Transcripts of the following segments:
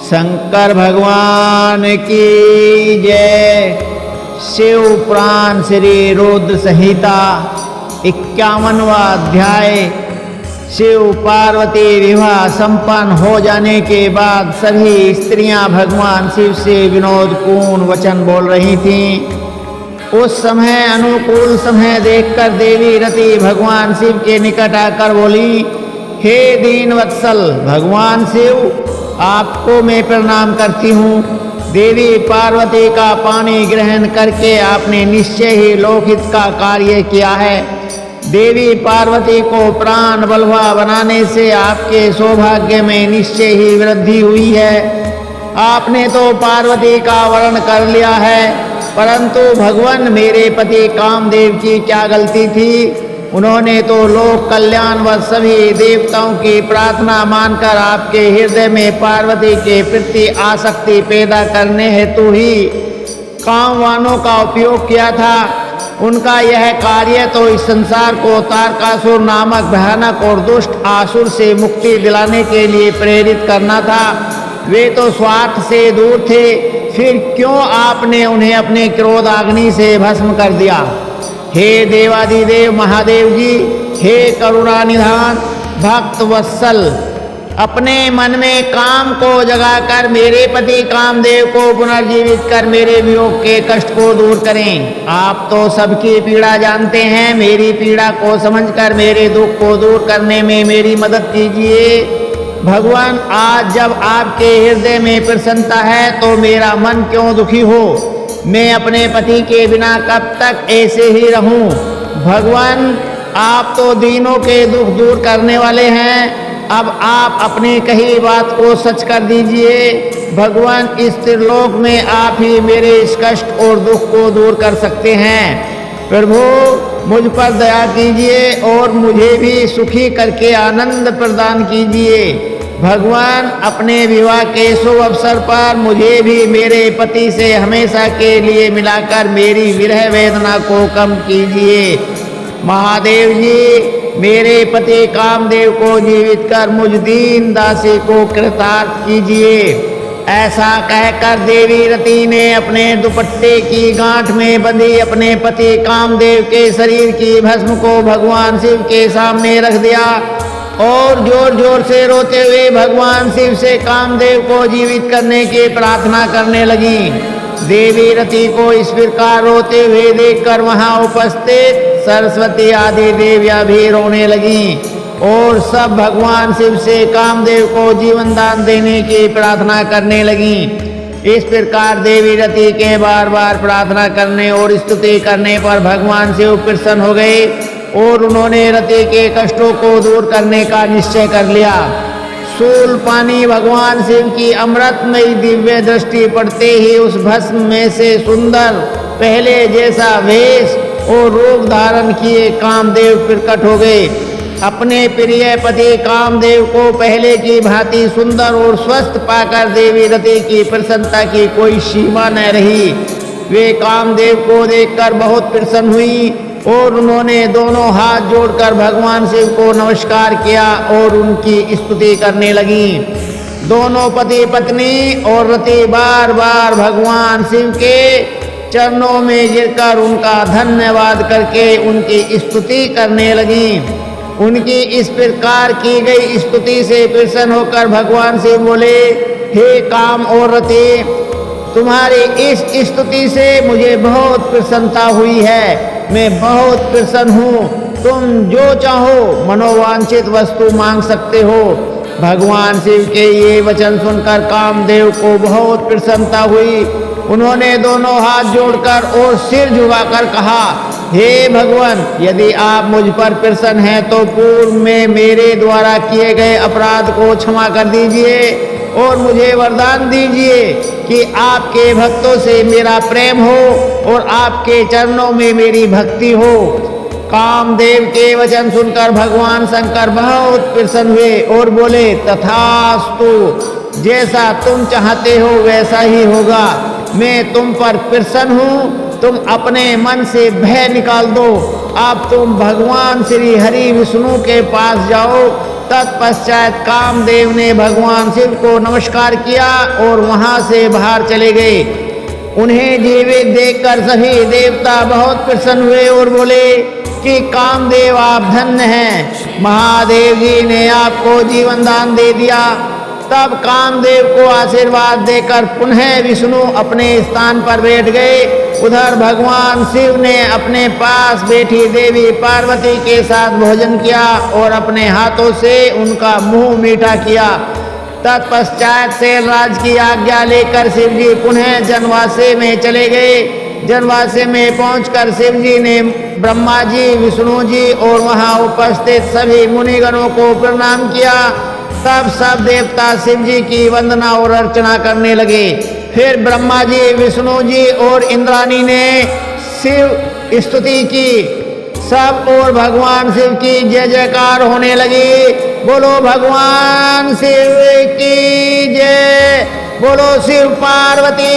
शंकर भगवान की जय। शिव पुराण श्री रुद्र संहिता 51वां अध्याय। शिव पार्वती विवाह संपन्न हो जाने के बाद सभी स्त्रियां भगवान शिव से विनोदपूर्ण वचन बोल रही थीं। उस समय अनुकूल समय देखकर देवी रति भगवान शिव के निकट आकर बोली, हे दीन वत्सल भगवान शिव, आपको मैं प्रणाम करती हूँ। देवी पार्वती का पानी ग्रहण करके आपने निश्चय ही लोकहित का कार्य किया है। देवी पार्वती को प्राण बलवा बनाने से आपके सौभाग्य में निश्चय ही वृद्धि हुई है। आपने तो पार्वती का वर्ण कर लिया है, परंतु भगवान मेरे पति कामदेव की क्या गलती थी? उन्होंने तो लोक कल्याण व सभी देवताओं की प्रार्थना मानकर आपके हृदय में पार्वती के प्रति आसक्ति पैदा करने हेतु ही कामवानों का उपयोग किया था। उनका यह कार्य तो इस संसार को तारकासुर नामक भयानक और दुष्ट आसुर से मुक्ति दिलाने के लिए प्रेरित करना था। वे तो स्वार्थ से दूर थे, फिर क्यों आपने उन्हें अपने क्रोध अग्नि से भस्म कर दिया? हे देवादिदेव महादेव जी, हे करुणा निधान भक्त वत्सल, अपने मन में काम को जगाकर मेरे पति कामदेव को पुनर्जीवित कर मेरे वियोग के कष्ट को दूर करें। आप तो सबकी पीड़ा जानते हैं, मेरी पीड़ा को समझकर मेरे दुख को दूर करने में मेरी मदद कीजिए। भगवान, आज जब आपके हृदय में प्रसन्नता है तो मेरा मन क्यों दुखी हो? मैं अपने पति के बिना कब तक ऐसे ही रहूं? भगवान, आप तो दीनों के दुख दूर करने वाले हैं। अब आप अपनी कही बात को सच कर दीजिए। भगवान, इस त्रिलोक में आप ही मेरे इस कष्ट और दुख को दूर कर सकते हैं। प्रभु, मुझ पर दया कीजिए और मुझे भी सुखी करके आनंद प्रदान कीजिए। भगवान, अपने विवाह के शुभ अवसर पर मुझे भी मेरे पति से हमेशा के लिए मिलाकर मेरी विरह वेदना को कम कीजिए। महादेव जी, मेरे पति कामदेव को जीवित कर मुझ दीन दासी को कृतार्थ कीजिए। ऐसा कहकर देवी रति ने अपने दुपट्टे की गांठ में बंधी अपने पति कामदेव के शरीर की भस्म को भगवान शिव के सामने रख दिया और जोर जोर से रोते हुए भगवान शिव से कामदेव को जीवित करने की प्रार्थना करने लगी। देवी रति को इस प्रकार रोते हुए देखकर वहां उपस्थित सरस्वती आदि देवियां भी रोने लगी और सब भगवान शिव से कामदेव को जीवन दान देने की प्रार्थना करने लगी। इस प्रकार देवी रति के बार बार प्रार्थना करने और स्तुति करने पर भगवान शिव प्रसन्न हो गए और उन्होंने रति के कष्टों को दूर करने का निश्चय कर लिया। शूल पानी भगवान शिव की अमृतमयी दिव्य दृष्टि पड़ते ही उस भस्म में से सुंदर पहले जैसा वेश और रूप धारण किए कामदेव प्रकट हो गए। अपने प्रिय पति कामदेव को पहले की भांति सुंदर और स्वस्थ पाकर देवी रति की प्रसन्नता की कोई सीमा न रही। वे कामदेव को देखकर बहुत प्रसन्न हुई और उन्होंने दोनों हाथ जोड़कर भगवान शिव को नमस्कार किया और उनकी स्तुति करने लगी। दोनों पति पत्नी और रति बार बार भगवान शिव के चरणों में गिरकर उनका धन्यवाद करके उनकी स्तुति करने लगी। उनकी इस प्रकार की गई स्तुति से प्रसन्न होकर भगवान शिव बोले, हे काम और रति, तुम्हारी इस स्तुति से मुझे बहुत प्रसन्नता हुई है। मैं बहुत प्रसन्न हूँ। तुम जो चाहो मनोवांछित वस्तु मांग सकते हो। भगवान शिव के ये वचन सुनकर कामदेव को बहुत प्रसन्नता हुई। उन्होंने दोनों हाथ जोड़कर और सिर झुकाकर कहा, हे भगवान, यदि आप मुझ पर प्रसन्न हैं तो पूर्व में मेरे द्वारा किए गए अपराध को क्षमा कर दीजिए और मुझे वरदान दीजिए कि आपके भक्तों से मेरा प्रेम हो और आपके चरणों में मेरी भक्ति हो। कामदेव के वचन सुनकर भगवान शंकर बहुत प्रसन्न हुए और बोले, तथास्तु, जैसा तुम चाहते हो वैसा ही होगा। मैं तुम पर प्रसन्न हूँ। तुम अपने मन से भय निकाल दो। अब तुम भगवान श्री हरि विष्णु के पास जाओ तत्पश्चात कामदेव ने भगवान शिव को नमस्कार किया और वहां से बाहर चले गए। उन्हें जीवित देखकर सभी देवता बहुत प्रसन्न हुए और बोले कि कामदेव आप धन्य हैं, महादेव जी ने आपको जीवन दान दे दिया। तब कामदेव को आशीर्वाद देकर पुनः विष्णु अपने स्थान पर बैठ गए। उधर भगवान शिव ने अपने पास बैठी देवी पार्वती के साथ भोजन किया और अपने हाथों से उनका मुंह मीठा किया। तत्पश्चात शैलराज की आज्ञा लेकर शिव जी पुनः जनवासे में चले गए। जनवासे में पहुंचकर शिव जी ने ब्रह्मा जी, विष्णु जी और वहां उपस्थित सभी मुनिगणों को प्रणाम किया। तब सब देवता शिव जी की वंदना और अर्चना करने लगे। फिर ब्रह्मा जी, विष्णु जी और इंद्राणी ने शिव स्तुति की। सब और भगवान शिव की जय जयकार होने लगी। बोलो भगवान शिव की जय, बोलो शिव पार्वती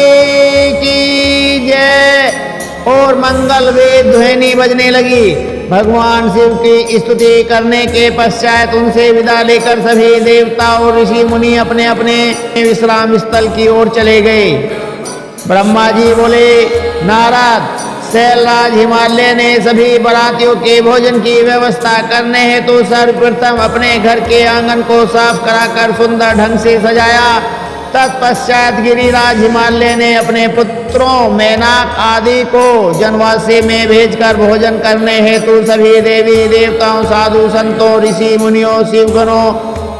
की जय। और मंगल वेद ध्वनि बजने लगी। भगवान शिव की स्तुति करने के पश्चात उनसे विदा लेकर सभी देवता और ऋषि मुनि अपने अपने विश्राम स्थल की ओर चले गए। ब्रह्मा जी बोले, नारद, शैलराज हिमालय ने सभी बरातियों के भोजन की व्यवस्था करने हेतु सर्वप्रथम अपने घर के आंगन को साफ कराकर सुंदर ढंग से सजाया। तत्पश्चात गिरिराज हिमालय ने अपने पुत्रों मेनाक आदि को जनवासे में भेजकर भोजन करने हेतु सभी देवी देवताओं, साधु संतों, ऋषि मुनियों, शिवगणों,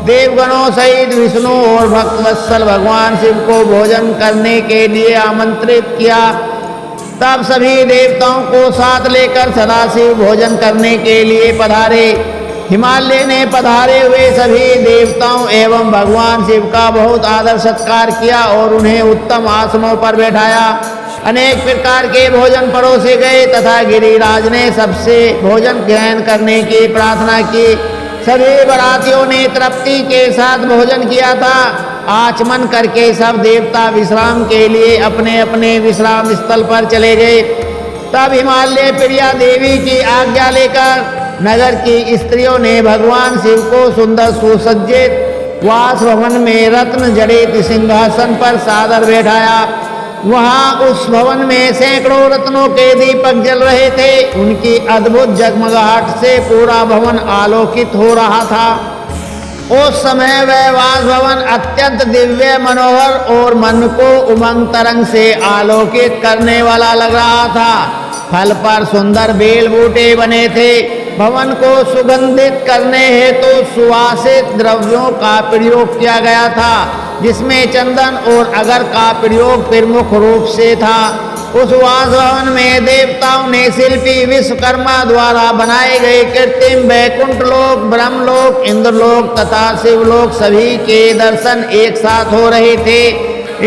देवगणों सहित विष्णु और भक्तवत्सल भगवान शिव को भोजन करने के लिए आमंत्रित किया। तब सभी देवताओं को साथ लेकर सदाशिव भोजन करने के लिए पधारे। हिमालय ने पधारे हुए सभी देवताओं एवं भगवान शिव का बहुत आदर सत्कार किया और उन्हें उत्तम आसनों पर बैठाया। अनेक प्रकार के भोजन परोसे गए तथा गिरिराज ने सबसे भोजन ग्रहण करने की प्रार्थना की। सभी बरातियों ने तृप्ति के साथ भोजन किया था। आचमन करके सब देवता विश्राम के लिए अपने अपने विश्राम स्थल पर चले गए। तब हिमालय प्रिया देवी की आज्ञा लेकर नगर की स्त्रियों ने भगवान शिव को सुंदर सुसज्जित वास भवन में रत्न जड़ित सिंहासन पर सादर बैठाया। वहां उस भवन में सैकड़ों रत्नों के दीपक जल रहे थे। उनकी अद्भुत जगमगाहट से पूरा भवन आलोकित हो रहा था। उस समय वह वास भवन अत्यंत दिव्य, मनोहर और मन को उमंग तरंग से आलोकित करने वाला लग रहा था। फल पर सुंदर बेल बूटे बने थे। भवन को सुगंधित करने हेतु सुवासित द्रव्यों का प्रयोग किया गया था, जिसमें चंदन और अगर का प्रयोग प्रमुख रूप से था। उस वास भवन में देवताओं ने शिल्पी विश्वकर्मा द्वारा बनाए गए कृत्रिम वैकुंठ लोक, ब्रह्मलोक, इंद्रलोक तथा शिवलोक सभी के दर्शन एक साथ हो रहे थे।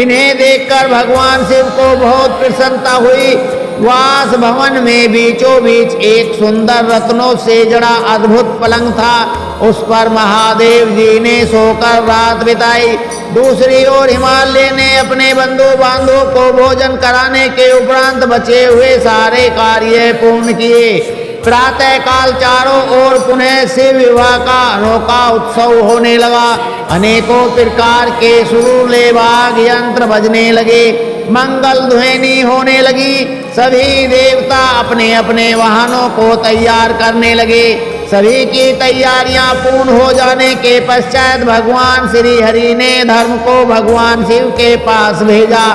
इन्हें देखकर भगवान शिव को बहुत प्रसन्नता हुई। वास भवन में बीचों बीच एक सुंदर रत्नों से जड़ा अद्भुत पलंग था। उस पर महादेव जी ने सोकर रात बिताई। दूसरी ओर हिमालय ने अपने बंधु बांधवों को भोजन कराने के उपरांत बचे हुए सारे कार्य पूर्ण किए। प्रातः काल चारों ओर पुनः शिव विवाह का अनोखा उत्सव होने लगा। अनेकों प्रकार के सुरीले वाद्य यंत्र बजने लगे, मंगल ध्वनि होने लगी। सभी देवता अपने अपने वाहनों को तैयार करने लगे। सभी की तैयारियां पूर्ण हो जाने के पश्चात भगवान श्री हरि ने धर्म को भगवान शिव के पास भेजा।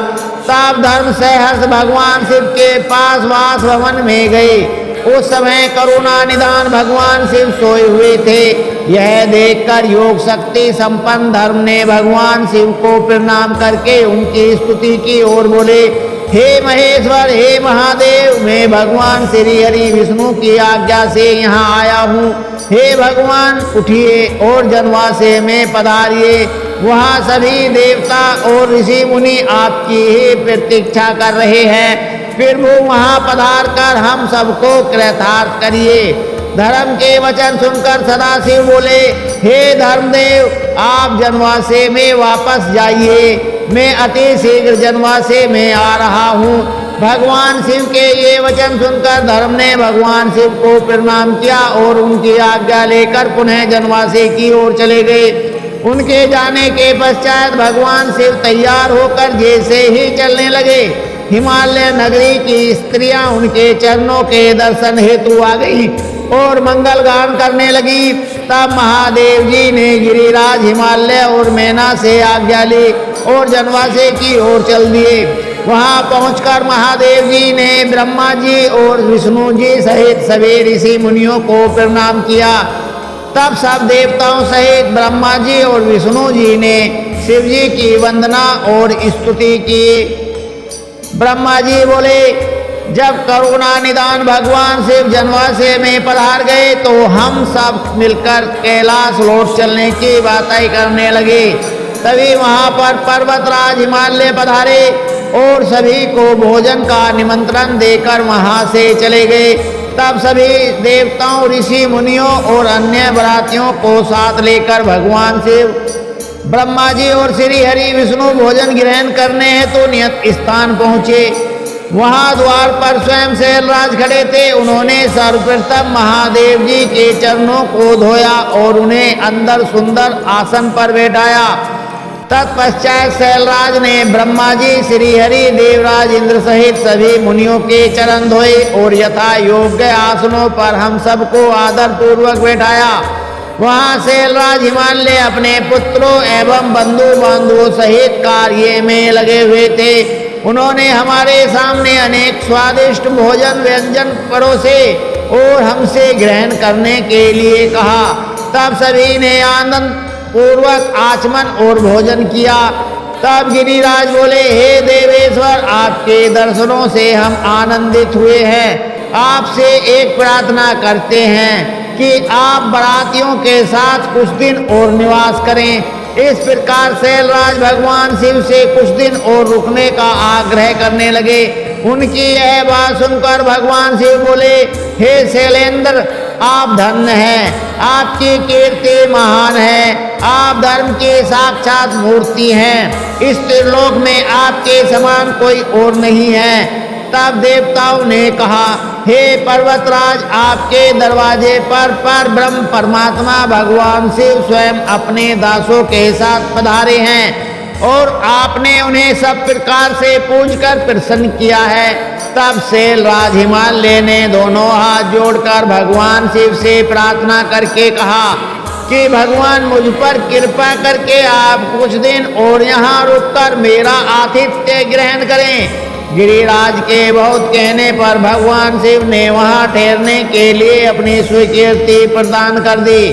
तब धर्म सहर्ष भगवान शिव के पास वास भवन में गए। उस समय करुणा निधान भगवान शिव सोए हुए थे। यह देखकर योग शक्ति संपन्न धर्म ने भगवान शिव को प्रणाम करके उनकी स्तुति की और बोले, हे महेश्वर, हे महादेव, मैं भगवान श्री हरि विष्णु की आज्ञा से यहाँ आया हूँ। हे भगवान, उठिए और जनवासे में पधारिए। वहाँ सभी देवता और ऋषि मुनि आपकी ही प्रतीक्षा कर रहे हैं। फिर वो वहाँ पधार कर हम सबको कृतार्थ करिए। धर्म के वचन सुनकर सदाशिव बोले, हे धर्मदेव, आप जनवासे में वापस जाइए। मैं अति शीघ्र जनवासे में आ रहा हूँ। भगवान शिव के ये वचन सुनकर धर्म ने भगवान शिव को प्रणाम किया और उनकी आज्ञा लेकर पुनः जनवासी की ओर चले गए। उनके जाने के पश्चात भगवान शिव तैयार होकर जैसे ही चलने लगे, हिमालय नगरी की स्त्रियां उनके चरणों के दर्शन हेतु आ गई और मंगल गान करने लगी। तब महादेव जी ने गिरिराज, हिमालय और मैना से आज्ञा ली और जनवासी की ओर चल दिए। वहां पहुंचकर महादेव जी ने ब्रह्मा जी और विष्णु जी सहित सभी ऋषि मुनियों को प्रणाम किया। तब सब देवताओं सहित ब्रह्मा जी और विष्णु जी ने शिव जी की वंदना और स्तुति की। ब्रह्मा जी बोले, जब करुणा निदान भगवान शिव जनवासी में पधार गए तो हम सब मिलकर कैलाश लौट चलने की बातें करने लगे। तभी वहां पर पर्वतराज हिमालय पधारे और सभी को भोजन का निमंत्रण देकर वहां से चले गए। तब सभी देवताओं, ऋषि मुनियों और अन्य बरातियों को साथ लेकर भगवान शिव, ब्रह्मा जी और श्री हरि विष्णु भोजन ग्रहण करने हेतु तो नियत स्थान पहुँचे। वहां द्वार पर स्वयं शैलराज खड़े थे। उन्होंने सर्वप्रथम महादेव जी के चरणों को धोया और उन्हें अंदर सुंदर आसन पर बैठाया। तत्पश्चात शैलराज ने ब्रह्मा जी, श्री हरि, देवराज इंद्र सहित सभी मुनियों के चरण धोए और यथा योग्य आसनों पर हम सबको आदर पूर्वक बैठाया। वहां शैलराज हिमालय अपने पुत्रों एवं बंधु बांधवों सहित कार्य में लगे हुए थे। उन्होंने हमारे सामने अनेक स्वादिष्ट भोजन व्यंजन परोसे और हमसे ग्रहण करने के लिए कहा। तब सभी ने आनंद पूर्वक आचमन और भोजन किया। तब गिरिराज बोले, हे देवेश्वर, आपके दर्शनों से हम आनंदित हुए हैं। आपसे एक प्रार्थना करते हैं कि आप बरातियों के साथ कुछ दिन और निवास करें। इस प्रकार शैलराज भगवान शिव से कुछ दिन और रुकने का आग्रह करने लगे। उनकी यह बात सुनकर भगवान शिव बोले, हे शैलेंद्र, आप धन्य हैं, आपकी कीर्ति महान है, आप धर्म की साक्षात मूर्ति हैं। इस त्रिलोक में आपके समान कोई और नहीं है। तब देवताओं ने कहा, हे पर्वतराज, आपके दरवाजे पर ब्रह्म परमात्मा भगवान शिव स्वयं अपने दासों के साथ पधारे हैं और आपने उन्हें सब प्रकार से पूजकर प्रसन्न किया है। तब शैलराज हिमालय ने दोनों हाथ जोड़कर भगवान शिव से प्रार्थना करके कहा कि भगवान, मुझ पर कृपा करके आप कुछ दिन और यहाँ रुककर मेरा आतिथ्य ग्रहण करें। गिरिराज के बहुत कहने पर भगवान शिव ने वहां ठहरने के लिए अपनी स्वीकृति प्रदान कर दी।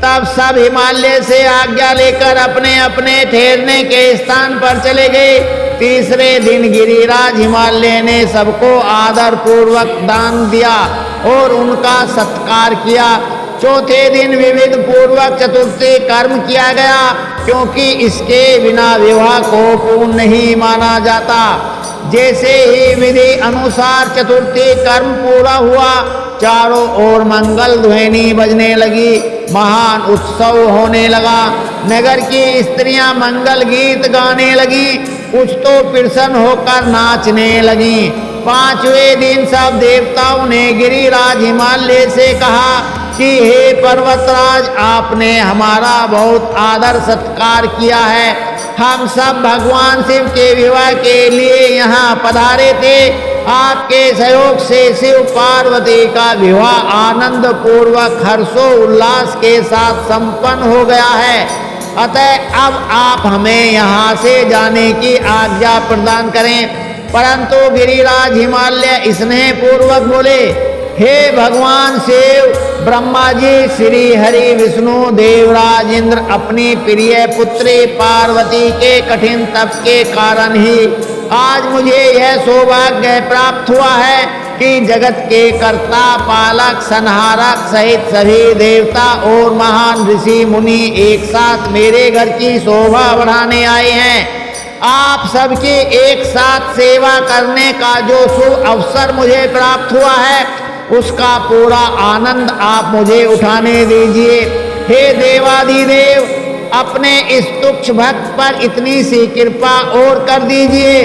तब सब हिमालय से आज्ञा लेकर अपने अपने ठहरने के स्थान पर चले गए। तीसरे दिन गिरिराज हिमालय ने सबको आदर पूर्वक दान दिया और उनका सत्कार किया। चौथे दिन विविध पूर्वक चतुर्थी कर्म किया गया, क्योंकि इसके बिना विवाह को पूर्ण नहीं माना जाता। जैसे ही विधि अनुसार चतुर्थी कर्म पूरा हुआ, चारों ओर मंगल ध्वनि बजने लगी, महान उत्सव होने लगा। नगर की स्त्रियां मंगल गीत गाने लगी, कुछ तो प्रसन्न होकर नाचने लगी। पांचवें दिन सब देवताओं ने गिरिराज हिमालय से कहा कि हे पर्वतराज, आपने हमारा बहुत आदर सत्कार किया है। हम सब भगवान शिव के विवाह के लिए यहाँ पधारे थे। आपके सहयोग से शिव पार्वती का विवाह आनंद पूर्वक हर्षो उल्लास के साथ संपन्न हो गया है। अतः अब आप हमें यहाँ से जाने की आज्ञा प्रदान करें। परंतु गिरिराज हिमालय स्नेह पूर्वक बोले, हे भगवान शिव, ब्रह्मा जी, श्री हरि, विष्णु, देवराज इंद्र अपनी प्रिय पुत्री पार्वती के कठिन तप के कारण ही आज मुझे यह सौभाग्य प्राप्त हुआ है कि जगत के कर्ता, पालक, संहारक सहित सभी देवता और महान ऋषि मुनि एक साथ मेरे घर की शोभा बढ़ाने आए हैं। आप सबकी एक साथ सेवा करने का जो शुभ अवसर मुझे प्राप्त हुआ है, उसका पूरा आनंद आप मुझे उठाने दीजिए। हे देवाधिदेव, अपने इस तुच्छ भक्त पर इतनी सी कृपा और कर दीजिए।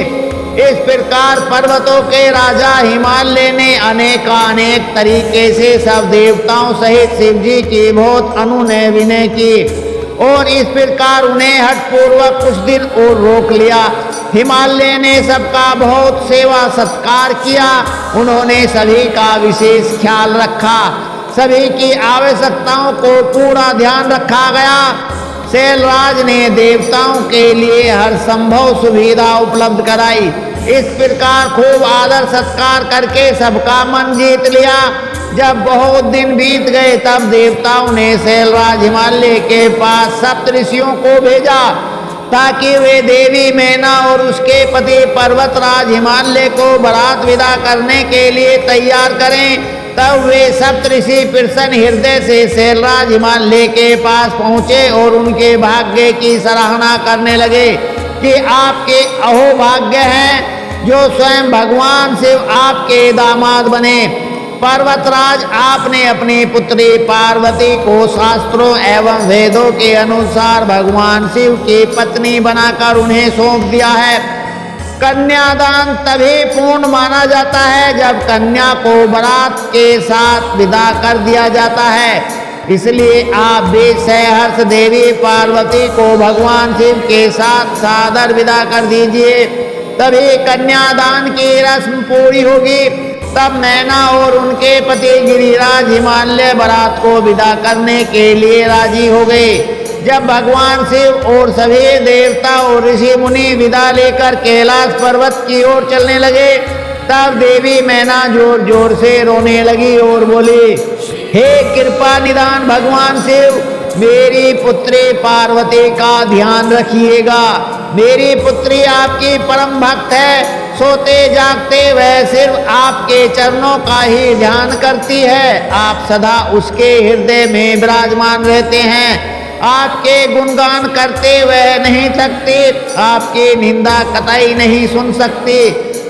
इस प्रकार पर्वतों के राजा हिमालय ने अनेक तरीके से सब देवताओं सहित शिव जी की बहुत अनुनय विनय की और इस प्रकार उन्हें हठपूर्वक कुछ दिन और रोक लिया। हिमालय ने सबका बहुत सेवा सत्कार किया। उन्होंने सभी का विशेष ख्याल रखा, सभी की आवश्यकताओं को पूरा ध्यान रखा गया। शैलराज ने देवताओं के लिए हर संभव सुविधा उपलब्ध कराई। इस प्रकार खूब आदर सत्कार करके सबका मन जीत लिया। जब बहुत दिन बीत गए तब देवताओं ने शैलराज हिमालय के पास सप्तऋषियों को भेजा ताकि वे देवी मैना और उसके पति पर्वतराज हिमालय को बारात विदा करने के लिए तैयार करें। तब वे सप्तऋषि प्रसन्न हृदय से शैलराज हिमालय के पास पहुँचे और उनके भाग्य की सराहना करने लगे कि आपके अहोभाग्य हैं जो स्वयं भगवान शिव आपके दामाद बने। पर्वतराज, आपने अपनी पुत्री पार्वती को शास्त्रों एवं वेदों के अनुसार भगवान शिव की पत्नी बनाकर उन्हें सौंप दिया है। कन्यादान तभी पूर्ण माना जाता है जब कन्या को बारात के साथ विदा कर दिया जाता है। इसलिए आप भी सहर्ष देवी पार्वती को भगवान शिव के साथ सादर विदा कर दीजिए, तभी कन्यादान की रस्म पूरी होगी। तब मैना और उनके पति गिरिराज हिमालय बारात को विदा करने के लिए राजी हो गए। जब भगवान शिव और सभी देवता और ऋषि मुनि विदा लेकर कैलाश पर्वत की ओर चलने लगे तब देवी मैना जोर जोर से रोने लगी और बोली, हे कृपा निदान भगवान शिव, मेरी पुत्री पार्वती का ध्यान रखिएगा। मेरी पुत्री आपकी परम भक्त है। सोते जागते वह सिर्फ आपके चरणों का ही ध्यान करती है। आप सदा उसके हृदय में विराजमान रहते हैं। आपके गुणगान करते वह नहीं थकती, आपकी निंदा कतई नहीं सुन सकती।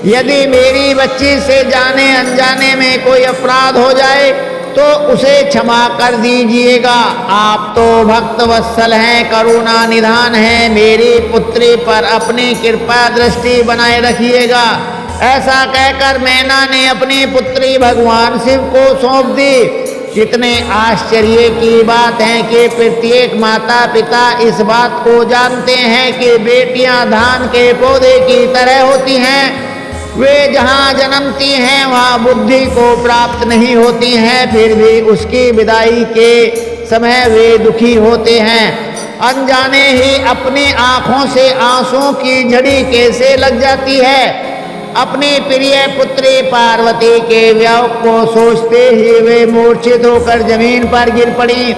यदि मेरी बच्ची से जाने अनजाने में कोई अपराध हो जाए तो उसे क्षमा कर दीजिएगा। आप तो भक्त वत्सल हैं, करुणा निधान हैं। मेरी पुत्री पर अपनी कृपा दृष्टि बनाए रखिएगा। ऐसा कहकर मैना ने अपनी पुत्री भगवान शिव को सौंप दी। कितने आश्चर्य की बात है कि प्रत्येक माता पिता इस बात को जानते हैं कि बेटियां धान के पौधे की तरह होती हैं। वे जहाँ जन्मती हैं वहाँ बुद्धि को प्राप्त नहीं होती हैं, फिर भी उसकी विदाई के समय वे दुखी होते हैं। अनजाने ही अपनी आँखों से आंसुओं की झड़ी कैसे लग जाती है। अपनी प्रिय पुत्री पार्वती के वियोग को सोचते ही वे मूर्छित होकर जमीन पर गिर पड़ी।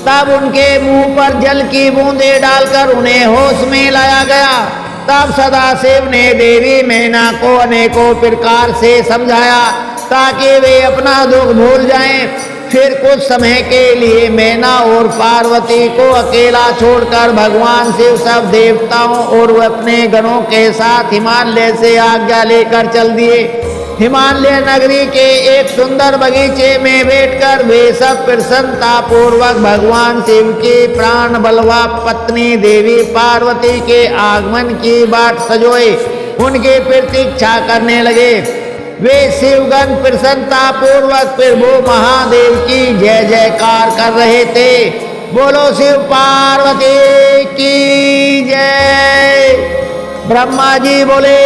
तब उनके मुंह पर जल की बूंदें डालकर उन्हें होश में लाया गया। तब सदाशिव ने देवी मैना को अनेकों प्रकार से समझाया ताकि वे अपना दुख भूल जाएं। फिर कुछ समय के लिए मैना और पार्वती को अकेला छोड़कर भगवान शिव सब देवताओं और अपने गणों के साथ हिमालय से आज्ञा लेकर चल दिए। हिमालय नगरी के एक सुंदर बगीचे में बैठकर वे सब प्रसन्नता पूर्वक भगवान शिव की प्राण बलवा पत्नी देवी पार्वती के आगमन की बाट सजोए उनकी प्रतीक्षा करने लगे। वे शिवगण प्रसन्नता पूर्वक प्रभु महादेव की जय जयकार कर रहे थे। बोलो शिव पार्वती की जय। ब्रह्मा जी बोले,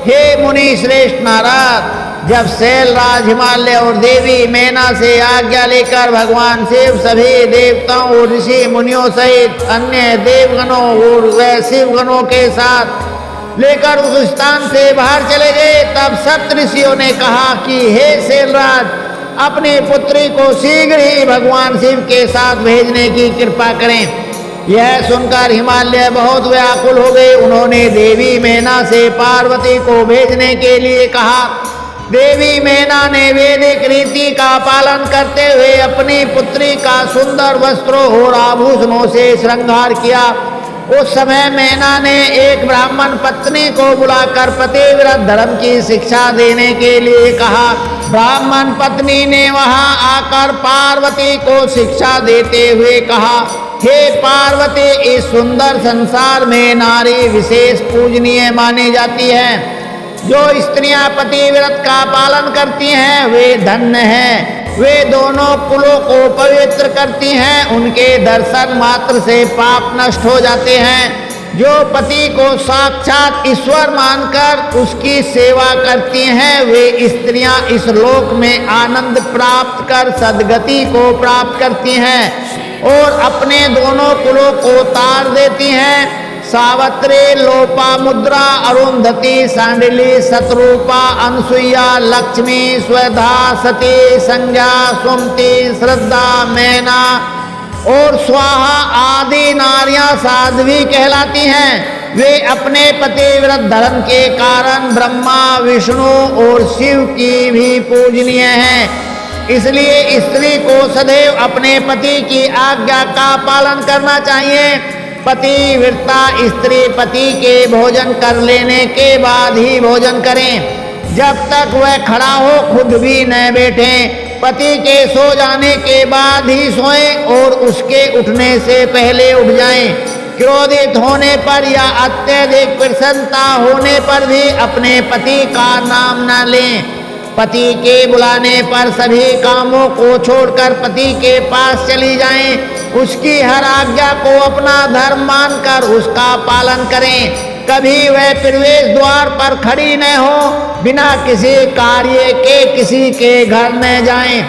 हे मुनि श्रेष्ठ नारद, जब शैलराज हिमालय और देवी मैना से आज्ञा लेकर भगवान शिव सभी देवताओं और ऋषि मुनियों सहित अन्य देवगणों और शिवगणों के साथ लेकर उस स्थान से बाहर चले गए, तब सप्त ऋषियों ने कहा कि हे शैलराज, अपनी पुत्री को शीघ्र ही भगवान शिव के साथ भेजने की कृपा करें। यह सुनकर हिमालय बहुत व्याकुल हो गए। उन्होंने देवी मैना से पार्वती को भेजने के लिए कहा। देवी मैना ने वैदिक रीति का पालन करते हुए अपनी पुत्री का सुंदर वस्त्रों और आभूषणों से श्रृंगार किया। उस समय मैना ने एक ब्राह्मण पत्नी को बुलाकर पतिव्रत धर्म की शिक्षा देने के लिए कहा। ब्राह्मण पत्नी ने वहां आकर पार्वती को शिक्षा देते हुए कहा, हे पार्वती, इस सुंदर संसार में नारी विशेष पूजनीय मानी जाती है। जो स्त्रियां पतिव्रत का पालन करती हैं वे धन्य हैं। वे दोनों कुलों को पवित्र करती हैं, उनके दर्शन मात्र से पाप नष्ट हो जाते हैं। जो पति को साक्षात ईश्वर मानकर उसकी सेवा करती हैं वे स्त्रियां इस लोक में आनंद प्राप्त कर सद्गति को प्राप्त करती हैं और अपने दोनों कुलों को तार देती हैं। सावित्री, लोपामुद्रा, अरुंधति, सांडिली, शतरूपा, अनसुईया, लक्ष्मी, स्वधा, सती, संज्ञा, सुमति, श्रद्धा, मैना और स्वाहा आदि नारियां साध्वी कहलाती हैं। वे अपने पतिव्रत धर्म के कारण ब्रह्मा, विष्णु और शिव की भी पूजनीय हैं। इसलिए स्त्री को सदैव अपने पति की आज्ञा का पालन करना चाहिए। पतिव्रता स्त्री पति के भोजन कर लेने के बाद ही भोजन करें। जब तक वह खड़ा हो खुद भी न बैठे। पति के सो जाने के बाद ही सोएं और उसके उठने से पहले उठ जाएं। क्रोधित होने पर या अत्यधिक प्रसन्नता होने पर भी अपने पति का नाम न लें। पति के बुलाने पर सभी कामों को छोड़कर पति के पास चली जाएं। उसकी हर आज्ञा को अपना धर्म मानकर उसका पालन करें। कभी वह प्रवेश द्वार पर खड़ी न हो, बिना किसी कार्य के किसी के घर न जाएं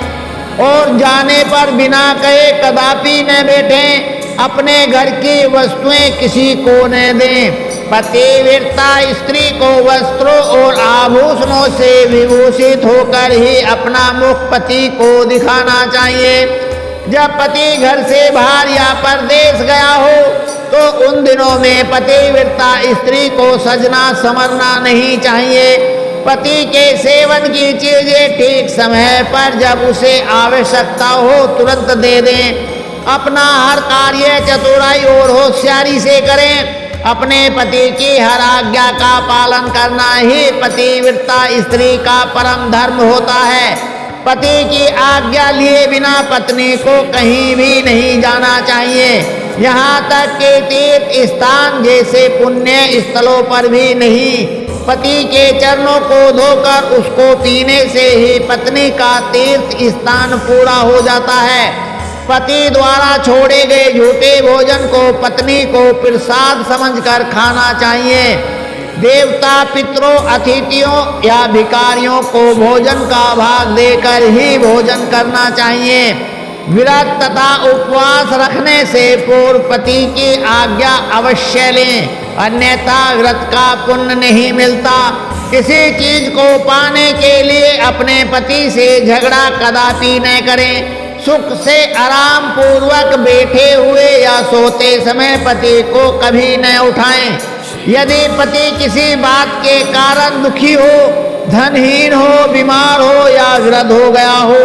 और जाने पर बिना कहे कदापि न बैठें। अपने घर की वस्तुएं किसी को न दें। पतिव्रता स्त्री को वस्त्रों और आभूषणों से विभूषित होकर ही अपना मुख पति को दिखाना चाहिए। जब पति घर से बाहर या परदेश गया हो तो उन दिनों में पतिव्रता स्त्री को सजना संवरना नहीं चाहिए। पति के सेवन की चीजें ठीक समय पर जब उसे आवश्यकता हो तुरंत दे दें। अपना हर कार्य चतुराई और होशियारी से करें। अपने पति की हर आज्ञा का पालन करना ही पतिव्रता स्त्री का परम धर्म होता है। पति की आज्ञा लिए बिना पत्नी को कहीं भी नहीं जाना चाहिए। यहाँ तक कि तीर्थ स्थान जैसे पुण्य स्थलों पर भी नहीं। पति के चरणों को धोकर उसको पीने से ही पत्नी का तीर्थ स्नान पूरा हो जाता है। पति द्वारा छोड़े गए झूठे भोजन को पत्नी को प्रसाद समझकर खाना चाहिए। देवता, पितरों, अतिथियों या भिखारियों को भोजन का भाग देकर ही भोजन करना चाहिए। व्रत तथा उपवास रखने से पूर्व पति की आज्ञा अवश्य लें, अन्यथा व्रत का पुण्य नहीं मिलता। किसी चीज को पाने के लिए अपने पति से झगड़ा कदापि न करें। सुख से आराम पूर्वक बैठे हुए या सोते समय पति को कभी न उठाएं। यदि पति किसी बात के कारण दुखी हो, धनहीन हो, बीमार हो या वृद्ध हो गया हो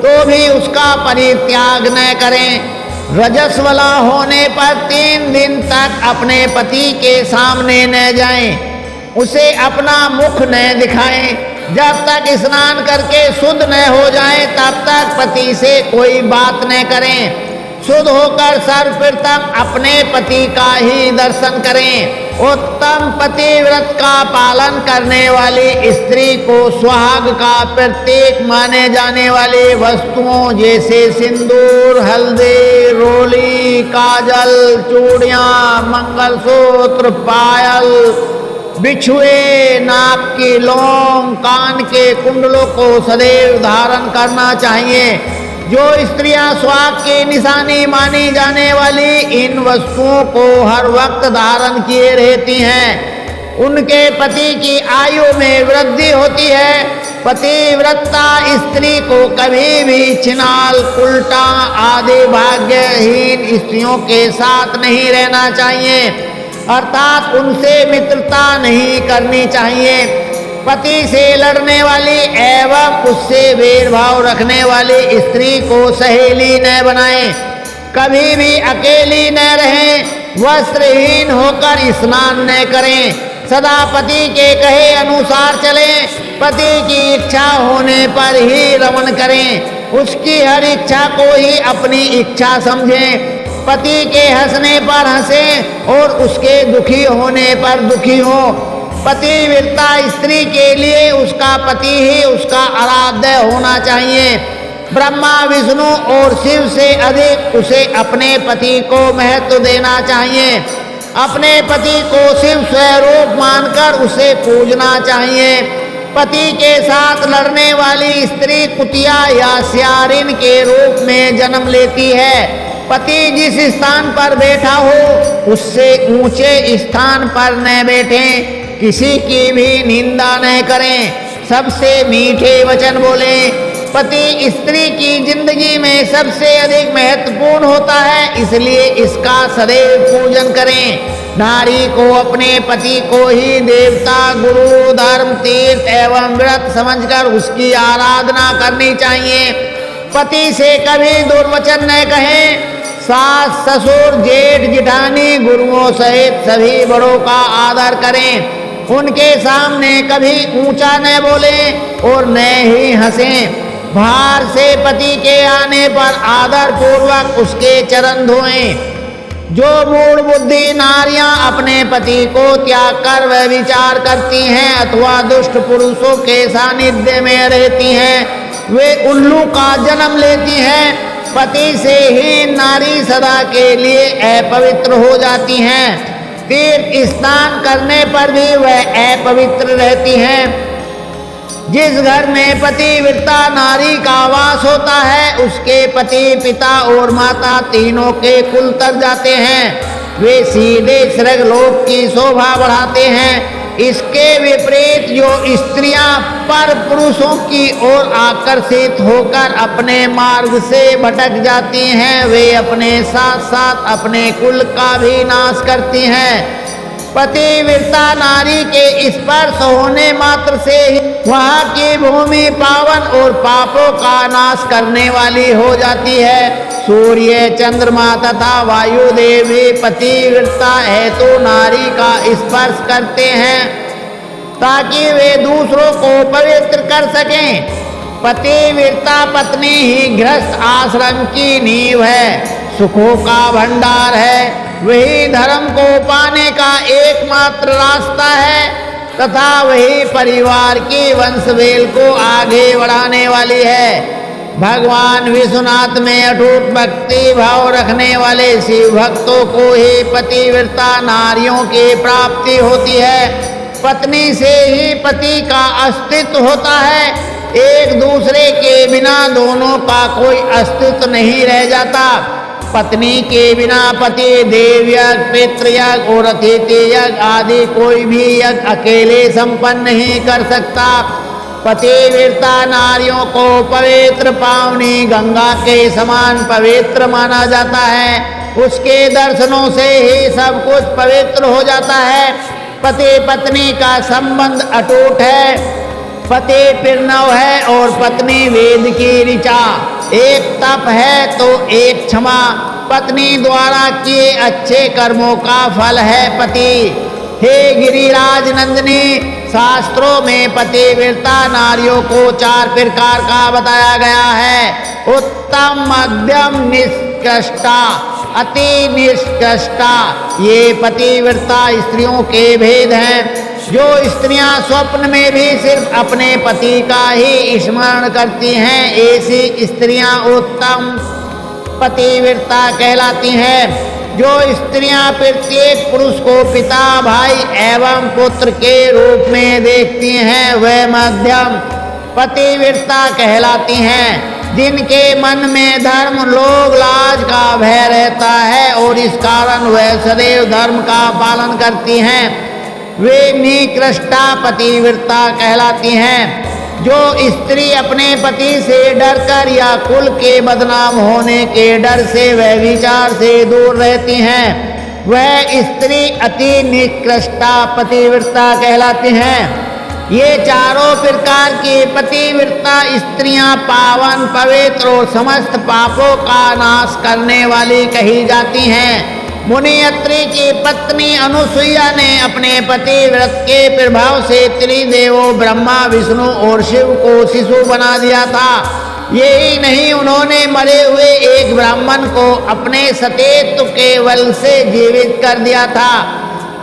तो भी उसका परित्याग न करें। रजस्वला होने पर 3 दिन तक अपने पति के सामने न जाएं। उसे अपना मुख न दिखाएं। जब तक स्नान करके शुद्ध न हो जाएं तब तक पति से कोई बात न करें। शुद्ध होकर सर्वप्रथम अपने पति का ही दर्शन करें। उत्तम पतिव्रत का पालन करने वाली स्त्री को सुहाग का प्रतीक माने जाने वाली वस्तुओं जैसे सिंदूर, हल्दी, रोली, काजल, चूड़ियां, मंगलसूत्र, पायल, बिछुए, नाक की लौंग, कान के कुंडलों को सदैव धारण करना चाहिए। जो स्त्रियां सुहाग की निशानी मानी जाने वाली इन वस्तुओं को हर वक्त धारण किए रहती हैं, उनके पति की आयु में वृद्धि होती है। पतिव्रता स्त्री को कभी भी छिनाल, उल्टा आदि भाग्यहीन स्त्रियों के साथ नहीं रहना चाहिए, अर्थात उनसे मित्रता नहीं करनी चाहिए। पति से लड़ने वाली एवं उससे भेदभाव रखने वाली स्त्री को सहेली न बनाएं। कभी भी अकेली न रहें। वस्त्रहीन होकर स्नान न करें। सदा पति के कहे अनुसार चलें। पति की इच्छा होने पर ही रमण करें। उसकी हर इच्छा को ही अपनी इच्छा समझें। पति के हंसने पर हंसें और उसके दुखी होने पर दुखी हो। पतिव्रता स्त्री के लिए उसका पति ही उसका आराध्य होना चाहिए। ब्रह्मा, विष्णु और शिव से अधिक उसे अपने पति को महत्व देना चाहिए। अपने पति को शिव स्वरूप मानकर उसे पूजना चाहिए। पति के साथ लड़ने वाली स्त्री कुतिया या स्यारिन के रूप में जन्म लेती है। पति जिस स्थान पर बैठा हो उससे ऊंचे स्थान पर न बैठें, किसी की भी निंदा न करें, सबसे मीठे वचन बोलें। पति स्त्री की जिंदगी में सबसे अधिक महत्वपूर्ण होता है, इसलिए इसका सदैव पूजन करें। नारी को अपने पति को ही देवता, गुरु, धर्म, तीर्थ एवं व्रत समझकर उसकी आराधना करनी चाहिए। पति से कभी दुर्वचन न कहें। सास, ससुर, जेठ, जेठानी, गुरुओं सहित सभी बड़ों का आदर करें। उनके सामने कभी ऊंचा न बोलें और न ही हंसें। बाहर से पति के आने पर आदर पूर्वक उसके चरण धोएं। जो मूढ़ बुद्धि नारियां अपने पति को त्याग कर व्यभिचार करती हैं अथवा दुष्ट पुरुषों के सानिध्य में रहती हैं, वे उल्लू का जन्म लेती हैं। पति से ही नारी सदा के लिए अपवित्र हो जाती हैं। तीर्थ स्नान करने पर भी वह अपवित्र रहती हैं। जिस घर में पतिव्रता नारी का वास होता है उसके पति, पिता और माता तीनों के कुल तर जाते हैं। वे सीधे स्वर्गलोक की शोभा बढ़ाते हैं। इसके विपरीत जो स्त्रियां पर पुरुषों की ओर आकर्षित होकर अपने मार्ग से भटक जाती हैं, वे अपने साथ साथ अपने कुल का भी नाश करती हैं। पतिव्रता नारी के स्पर्श होने मात्र से ही वहाँ की भूमि पावन और पापों का नाश करने वाली हो जाती है। सूर्य, चंद्रमा तथा वायुदेव भी पतिव्रता हेतु नारी का स्पर्श करते हैं ताकि वे दूसरों को पवित्र कर सकें। पतिव्रता पत्नी ही गृहस्थ आश्रम की नींव है, सुखों का भंडार है। वही धर्म को पाने का एकमात्र रास्ता है तथा वही परिवार की वंशवेल को आगे बढ़ाने वाली है। भगवान विश्वनाथ में अटूट भक्ति भाव रखने वाले शिव भक्तों को ही पतिव्रता नारियों की प्राप्ति होती है। पत्नी से ही पति का अस्तित्व होता है। एक दूसरे के बिना दोनों का कोई अस्तित्व नहीं रह जाता। पत्नी के बिना पति देवयज्ञ, पितृयज्ञ और अतिथि यज्ञ आदि कोई भी यज्ञ अकेले संपन्न नहीं कर सकता। पतिव्रता नारियों को पवित्र पावनी गंगा के समान पवित्र माना जाता है। उसके दर्शनों से ही सब कुछ पवित्र हो जाता है। पति पत्नी का संबंध अटूट है। पति प्रणव है और पत्नी वेद की ऋचा। एक तप है तो एक क्षमा। पत्नी द्वारा किए अच्छे कर्मों का फल है पति। हे गिरिराज नंदिनी, शास्त्रों में पतिव्रता नारियों को 4 प्रकार का बताया गया है। उत्तम, मध्यम, निष्कृष्टा, अति निष्कृष्टा। ये पतिव्रता स्त्रियों के भेद हैं। जो स्त्रियां स्वप्न में भी सिर्फ अपने पति का ही स्मरण करती हैं, ऐसी स्त्रियां उत्तम पतिव्रता कहलाती हैं। जो स्त्रियां प्रत्येक पुरुष को पिता, भाई एवं पुत्र के रूप में देखती हैं, वह मध्यम पतिव्रता कहलाती हैं। जिनके मन में धर्म, लोभ, लाज का भय रहता है और इस कारण वह सदैव धर्म का पालन करती हैं, वे निकृष्टा पतिव्रता कहलाती हैं। जो स्त्री अपने पति से डरकर या कुल के बदनाम होने के डर से व्यभिचार से दूर रहती हैं, वह स्त्री अति निकृष्टा पतिव्रता कहलाती हैं। ये चारों प्रकार की पतिव्रता स्त्रियां पावन, पवित्र और समस्त पापों का नाश करने वाली कही जाती हैं। मुनि अत्रि की पत्नी अनुसुईया ने अपने पति व्रत के प्रभाव से त्रिदेवों ब्रह्मा, विष्णु और शिव को शिशु बना दिया था। यही नहीं, उन्होंने मरे हुए एक ब्राह्मण को अपने सतेत्व के बल से जीवित कर दिया था।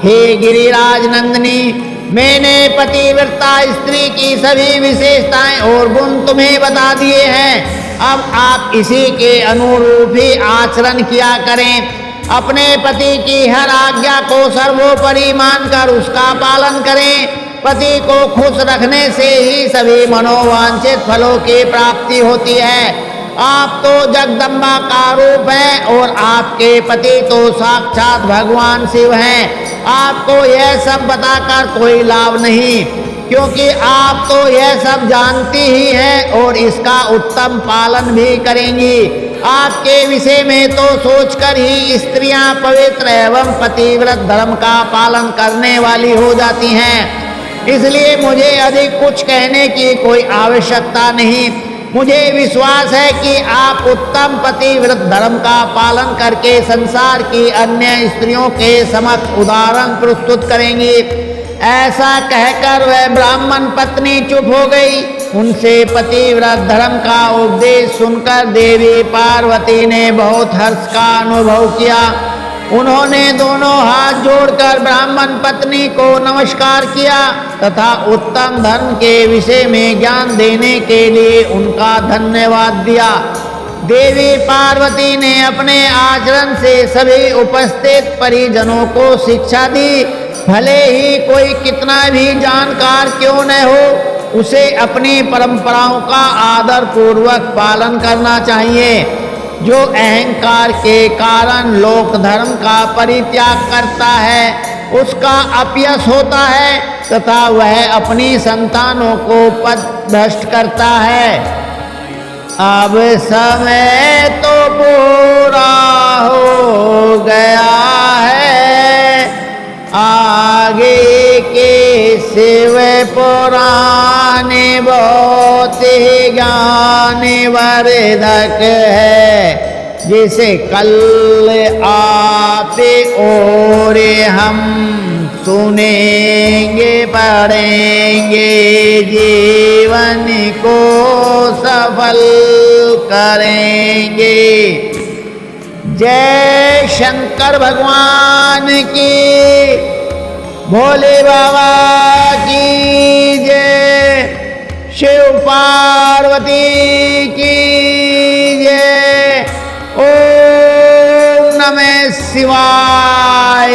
हे गिरिराज नंदिनी, मैंने पतिव्रता स्त्री की सभी विशेषताएं और गुण तुम्हें बता दिए हैं। अब आप इसी के अनुरूप ही आचरण किया करें। अपने पति की हर आज्ञा को सर्वोपरि मानकर उसका पालन करें। पति को खुश रखने से ही सभी मनोवांछित फलों की प्राप्ति होती है। आप तो जगदम्बा का रूप हैं और आपके पति तो साक्षात भगवान शिव हैं। आपको यह सब बताकर कोई लाभ नहीं, क्योंकि आप तो यह सब जानती ही हैं और इसका उत्तम पालन भी करेंगी। आपके विषय में तो सोचकर ही स्त्रियां पवित्र एवं पतिव्रत धर्म का पालन करने वाली हो जाती हैं। इसलिए मुझे अधिक कुछ कहने की कोई आवश्यकता नहीं। मुझे विश्वास है कि आप उत्तम पतिव्रत धर्म का पालन करके संसार की अन्य स्त्रियों के समक्ष उदाहरण प्रस्तुत करेंगी। ऐसा कहकर वह ब्राह्मण पत्नी चुप हो गई। उनसे पतिव्रत धर्म का उपदेश सुनकर देवी पार्वती ने बहुत हर्ष का अनुभव किया। उन्होंने दोनों हाथ जोड़कर ब्राह्मण पत्नी को नमस्कार किया तथा उत्तम धर्म के विषय में ज्ञान देने के लिए उनका धन्यवाद दिया। देवी पार्वती ने अपने आचरण से सभी उपस्थित परिजनों को शिक्षा दी। भले ही कोई कितना भी जानकार क्यों न हो, उसे अपनी परंपराओं का आदर पूर्वक पालन करना चाहिए। जो अहंकार के कारण लोक धर्म का परित्याग करता है उसका अपयश होता है तथा वह अपनी संतानों को पथभ्रष्ट करता है। अब समय तो पूरा हो गया है, आगे के शिव पुराने बहुत ही ज्ञानवर्धक है, जिसे कल आप और हम सुनेंगे पढ़ेंगे, जीवन को सफल करेंगे। जय शंकर भगवान की, भोले बाबा की जय, शिव पार्वती की जय। ओम नमः शिवाय।